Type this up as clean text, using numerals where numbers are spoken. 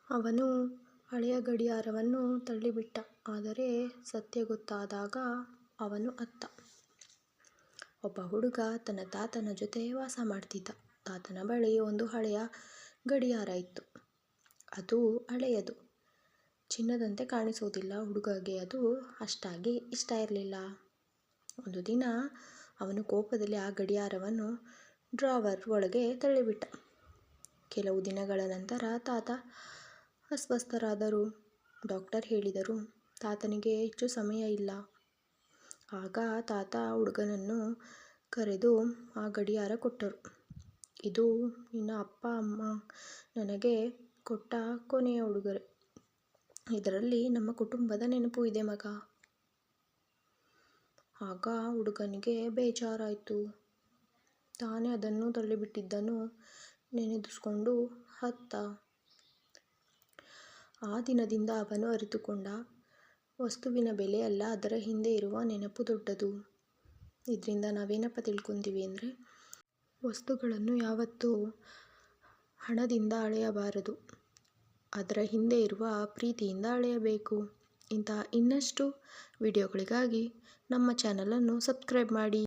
ಅವನು ಹಳೆಯ ಗಡಿಯಾರವನ್ನು ತಳ್ಳಿಬಿಟ್ಟ. ಆದರೆ ಸತ್ಯ ಗೊತ್ತಾದಾಗ ಅವನು ಅತ್ತ. ಒಬ್ಬ ಹುಡುಗ ತನ್ನ ತಾತನ ಜೊತೆ ವಾಸ ಮಾಡ್ತಿದ್ದ. ತಾತನ ಬಳಿ ಒಂದು ಹಳೆಯ ಗಡಿಯಾರ ಇತ್ತು. ಅದು ಹಳೆಯದು, ಚಿನ್ನದಂತೆ ಕಾಣಿಸೋದಿಲ್ಲ. ಹುಡುಗಗೆ ಅದು ಅಷ್ಟಾಗಿ ಇಷ್ಟ ಇರಲಿಲ್ಲ. ಒಂದು ದಿನ ಅವನು ಕೋಪದಲ್ಲಿ ಆ ಗಡಿಯಾರವನ್ನು ಡ್ರಾವರ್ ಒಳಗೆ ತಳ್ಳಿಬಿಟ್ಟ. ಕೆಲವು ದಿನಗಳ ನಂತರ ತಾತ ಅಸ್ವಸ್ಥರಾದರು. ಡಾಕ್ಟರ್ ಹೇಳಿದರು, ತಾತನಿಗೆ ಹೆಚ್ಚು ಸಮಯ ಇಲ್ಲ. ಆಗ ತಾತ ಹುಡುಗನನ್ನು ಕರೆದು ಆ ಗಡಿಯಾರ ಕೊಟ್ಟರು. ಇದು ನಿನ್ನ ಅಪ್ಪ ಅಮ್ಮ ನನಗೆ ಕೊಟ್ಟ ಕೊನೆಯ ಉಡುಗೊರೆ. ಇದರಲ್ಲಿ ನಮ್ಮ ಕುಟುಂಬದ ನೆನಪು ಇದೆ ಮಗ. ಆಗ ಹುಡುಗನಿಗೆ ಬೇಜಾರಾಯಿತು. ತಾನೇ ಅದನ್ನು ತಳ್ಳಿಬಿಟ್ಟಿದ್ದನ್ನು ನೆನೆದುಕೊಂಡು ಅತ್ತ. ಆ ದಿನದಿಂದ ಅವನು ಅರಿತುಕೊಂಡ, ವಸ್ತುವಿನ ಬೆಲೆ ಅಲ್ಲ, ಅದರ ಹಿಂದೆ ಇರುವ ನೆನಪು ದೊಡ್ಡದು. ಇದರಿಂದ ನಾವೇನಪ್ಪ ತಿಳ್ಕೊತೀವಿ ಅಂದರೆ, ವಸ್ತುಗಳನ್ನು ಯಾವತ್ತೂ ಹಣದಿಂದ ಅಳೆಯಬಾರದು, ಅದರ ಹಿಂದೆ ಇರುವ ಪ್ರೀತಿಯಿಂದ ಅಳೆಯಬೇಕು. ಇಂತಹ ಇನ್ನಷ್ಟು ವಿಡಿಯೋಗಳಿಗಾಗಿ ನಮ್ಮ ಚಾನಲನ್ನು ಸಬ್ಸ್ಕ್ರೈಬ್ ಮಾಡಿ.